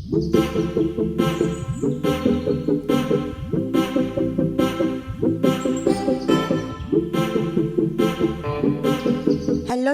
Hello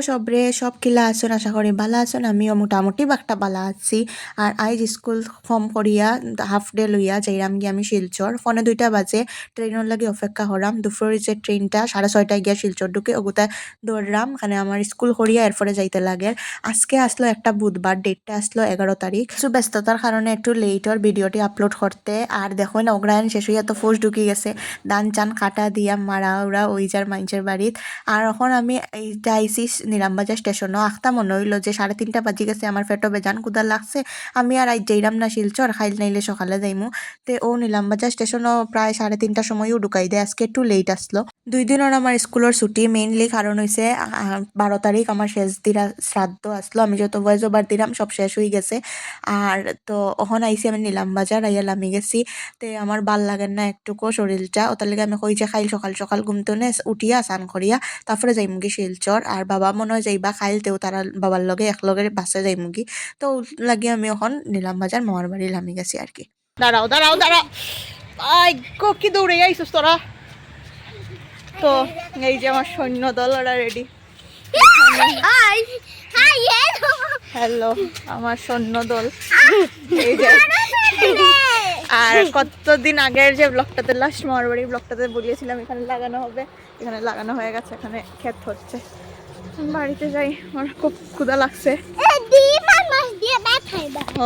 সবরে, সব কিলা আছেন? আশা করি ভালো আছেন। আমিও মোটামুটি বাকটা ভালো আছি। আর আইজ স্কুল কম করিয়া হাফ ডে লইয়া যাইরাম গিয়ে আমি শিলচর। ফোনে 2টা বাজে ট্রেনের লাগি অপেক্ষা করাম। দুপুরের যে ট্রেনটা 6:30টায় গিয়া শিলচর ঢুকে ওগুতা দৌড়রাম, এখানে আমার স্কুল করিয়া এরপরে যাইতে লাগে। আজকে আসলো একটা বুধবার, ডেটটা আসলো 11 তারিখ। কিছু ব্যস্ততার কারণে একটু লেটর ভিডিওটি আপলোড করতে। আর দেখো না, অগ্রায়ণ শেষ হইয়া তো ফোর্স ঢুকি গেছে, ধান চান কাটা দিয়া মারা ওরা ওই যার মাইনসের বাড়িত। আর এখন আমি এইটা আইসি নিলামবাজার স্টেশনও আখতা মনে হইলো যে 3:30 বাজি গেছে, আমার পেটও বেজান ক্ষুধা লাগছে। আমি আর আজ যাইরাম না শিলচর, খাইল নাইলে সকালে যাইমু। তে ও নিলামবাজার স্টেশনও প্রায় 3:30টার সময়ও ঢুকাই দেয়। আজকে একটু লেট আসলো। 2 দিনের আমার স্কুলের ছুটি, মেইনলি কারণ হয়েছে 12 তারিখ আমার শেষ দিরা শ্রাদ্ধ আসলো। আমি যত ভয়েস ওভার দিলাম সব শেষ হয়ে গেছে। আর তো ওখানে আইসি আমি নিলামবাজার আইয়া লামি গেছি। তে আমার ভাল লাগেন না একটুকু শরীরটা, ওটার লাগে আমি কই যে খাইল সকাল সকাল ঘুমতনে উঠিয়া স্নান করিয়া তারপরে যাইমুগি শিলচর। আর বাবা মনে হয় যাইবা খাইল, তেও তারা বাবার লগে একলগে বাসে যাইমুগি। তো লাগে আমি এখন নিলামবাজার মামার বাড়ি লামি গেছি আর কি। দাঁড়াও দাঁড়াও দাঁড়াও, আই গো কি দৌড়ে আইছিস তোরা। তো এই যে আমার সৈন্য দল ওরা রেডি। হ্যালো আমার সৈন্য দল এই যে। আর কতদিন আগের যে ব্লগটাতে লাস্ট মামার বাড়ি ব্লগটাতে বলিয়েছিলাম এখানে লাগানো হবে, এখানে লাগানো হয়ে গেছে, এখানে ক্ষেত হচ্ছে। বাড়িতে যাই, আমার খুব ক্ষুধা লাগছে।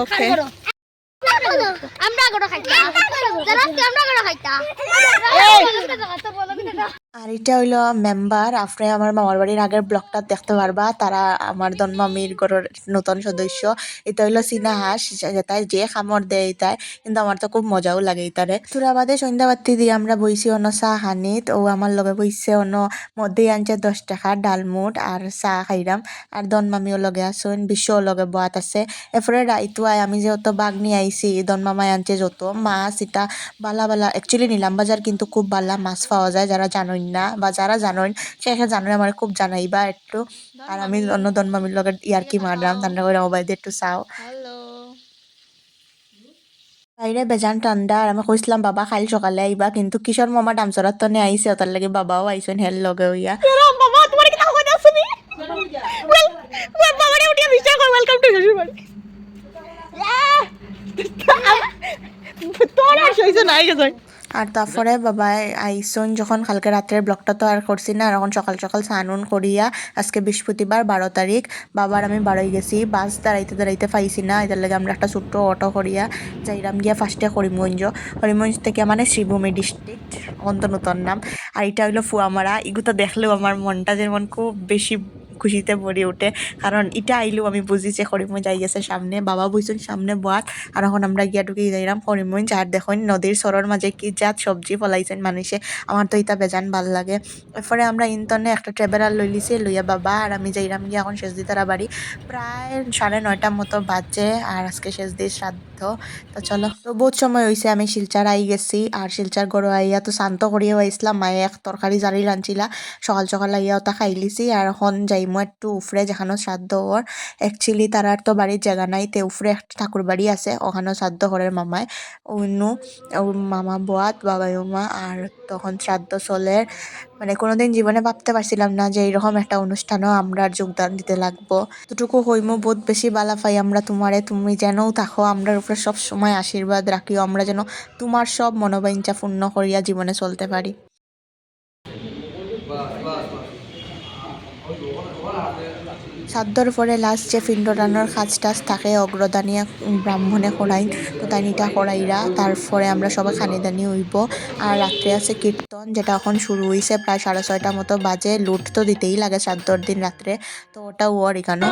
ওকে আর এটা হইলো মেম্বার। আপনি আমার মামার বাড়ির আগের ব্লগটা দেখতে পারবা, তারা আমার দনমামির ঘরের নতুন সদস্য। এটা হইলো চীনা হাঁস, যেটাই যে খামর দেয় এটাই, কিন্তু আমার তো খুব মজাও লাগে এটারে। তোরা বাদে সন্ধ্যা বাতি দিয়ে আমরা বইছি অন্য চাহ হানিত, ও আমার লগে বইছে অন্য মধ্যে আনছে 10 টাকা ডালমুট আর চাহ খাইরাম। আর দনমামিও লগে আসুন, বিশ্বও লগে বাত আছে। এরপরে রাইতুয়ায় আমি যেহেতু বাঘ নিয়ে আইছি, দনমামায় আনছে যত মাছ, এটা বালা বালা। অ্যাকচুয়ালি নিলামবাজার কিন্তু খুব বালা মাছ পাওয়া যায়, যারা জানোই না বা যারা জানোই সে জানোই আমার খুব জানাইবা একটু। আর আমি অন্য দনমামির লগে ইয়ার্কি মারলাম, ঠান্ডা করে মোবাইল একটু চাও। হ্যালো বাইরে বেজান ঠান্ডা। আর আমি কইছিলাম বাবা খাইল সকালে আইবা, কিন্তু কিশোর মামা ডামচরার তনে আইছে, ওটার লাগে বাবাও আইসেন হেল লগে হইয়া। বাবা তোমার কি নাম হইনা শুনি বাবারে উঠিয়া বিচার কর, ওয়েলকাম টু শ্বশুর বাড়ি। তোর আর সইছে নাই গেছে। আর তারপরে বাবা আইসন যখন কালকে রাত্রের ব্লগটা তো আর করছি না, আর এখন সকাল সকাল স্নান করিয়া আজকে বৃহস্পতিবার 12 তারিখ বাবার আমি বাড়াই গেছি। বাস দাঁড়াইতে দাঁড়াইতে পাইছি না, এটার লাগে আমরা একটা ছোট্ট অটো করিয়া যাইরাম গিয়া ফার্স্টে করিমগঞ্জ থেকে মানে শ্রীভূমি ডিস্ট্রিক্ট অন্ত নতুন নাম। আর এটা হইলো ফুয়ামারা। এগুলো দেখলেও আমার মনটা যেমন খুব বেশি খুশিতে ভরে ওঠে, কারণ এটা আইলেও আমি বুঝি যে করিমগঞ্জ আই গেছে সামনে। বাবা বইছেন সামনে বাত, আর এখন আমরা গিয়া ঢুকে যাইরাম করিমগঞ্জ। আর দেখুন নদীর সরর মাঝে কি জাত সবজি ফলাইছেন মানুষে, আমার তো এটা বেজান ভাল লাগে। এরপরে আমরা ইনতনে একটা ট্রেভেলার লই লিছি, লইয়া বাবা আর আমি যাইরাম গিয়া এখন শেষ দিতারা বাড়ি। প্রায় 9:30টার মতো বাজে, আর আজকে শেষ দিয়ে শ্রাদ্ধ। তো চলো, তো বহুত সময় হয়েছে আমি শিলচার আই গেছি। আর শিলচার গড়ো আইয়া তো শান্ত করিয়াও আইসলাম, মায়ে এক তরকারি জারি রাঁধছিলা, সকাল সকাল আইয়া ওটা খাই লিছি। আর এখন যাইমো একটু উফরে, যেখানেও শ্রাদ্ধ ওর। অ্যাকচুয়ালি তারার তো বাড়ির জায়গা নাই, তে উফরে একটা ঠাকুর বাড়ি আছে, ওখানেও শ্রাদ্ধ ঘরের মামায় অন্য মামা বোয়াত বাবাই মা। আর তখন শ্রাদ্ধ চলে, মানে কোনোদিন জীবনে ভাবতে পারছিলাম না যে এইরকম একটা অনুষ্ঠানও আমরা যোগদান দিতে লাগবো। এতটুকু হইমো বহুত বেশি বালা পাই আমরা তোমারে, তুমি যেনও থাকো আমরার উপরে সব সময় আশীর্বাদ রাখিও, আমরা যেন তোমার সব মনোবাঞ্ছা পূর্ণ করিয়া জীবনে চলতে পারি। শ্রাদ্ধর পরে লাস্ট যে পিণ্ডদানের কাজ টাজ থাকে অগ্রদানিয়া ব্রাহ্মণে করাই, তো তাইনিটা করাইরা তারপরে আমরা সবাই খানিদানি হইব। আর রাত্রে আছে কীর্তন, যেটা এখন শুরু হয়েছে, প্রায় 6:30 মতো বাজে। লুট তো দিতেই লাগে শ্রাদ্ধর দিন রাত্রে, তো ওটাও ওর এখানে।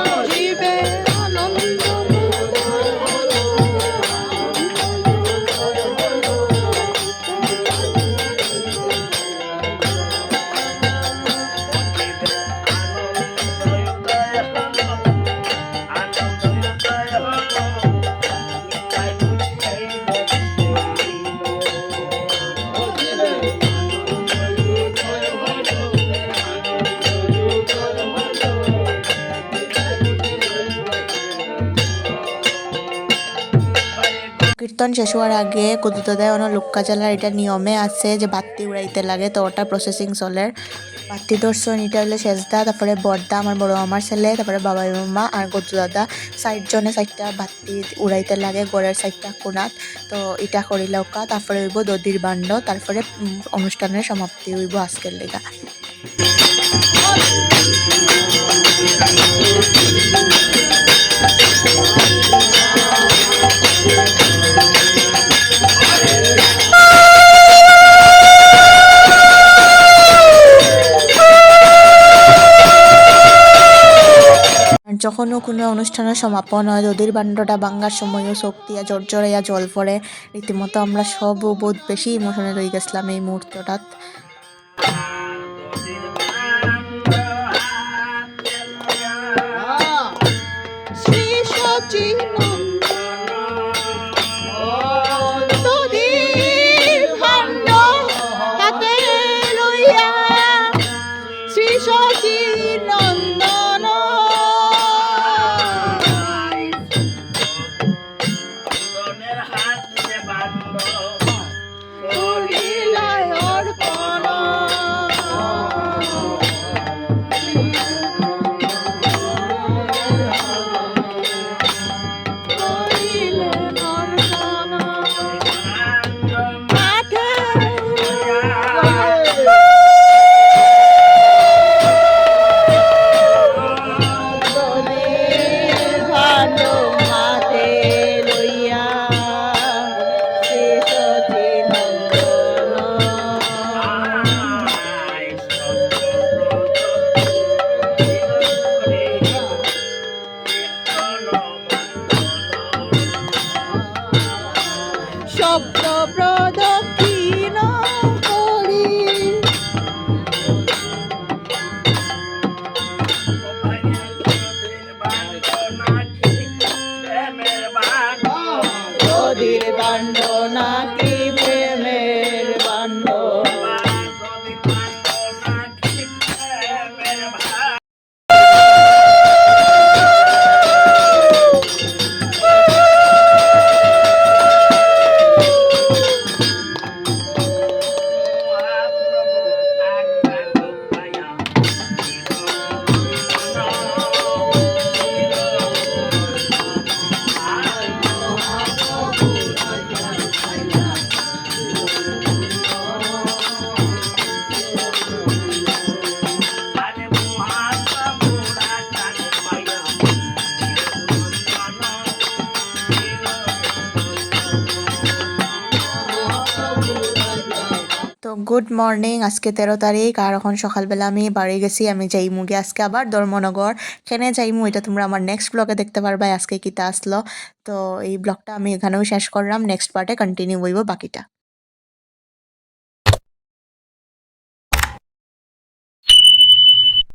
কীর্তন শেষ হওয়ার আগে কুদুতদায় অন লুক্কা জ্বালার এটা নিয়মে আছে যে বাতি উড়াইতে লাগে, তো ওটা প্রসেসিং চলে। বাতি দর্শন এটা হলো শেষদা, তারপরে বড়দা আমার বড় আমার ছেলে, তারপরে বাবাই মামা আর গদ্দু দাদা 4 জনে 4টা বাতি উড়াইতে লাগে গড়ের 4টা কোণাত। তো এটা করিলে ওকা, তারপরে হইব দধির বান্ড, তারপরে অনুষ্ঠানের সমাপ্তি হইব আজকের লেগা। যখনও কোনো অনুষ্ঠানের সমাপন হয়, দধির বান্ডটা ভাঙ্গার সময়ও চোখ দিয়া জড়জড়াইয়া জল পড়ে। রীতিমতো আমরা সব বহুত বেশি ইমোশনাল হয়ে গেছিলাম এই মুহূর্তটাত। তো গুড মর্নিং, আজকে 13 তারিখ আর এখন সকালবেলা আমি বাড়ি গেছি। আমি যাইমু গে আজকে আবার ধর্মনগর। কেনে যাইমু এটা তোমরা আমার নেক্সট ব্লগে দেখতে পারবা আজকে কিতা আসলো। তো এই ব্লগটা আমি এখানেও শেষ করলাম, নেক্সট পার্টে কন্টিনিউ হইব বাকিটা।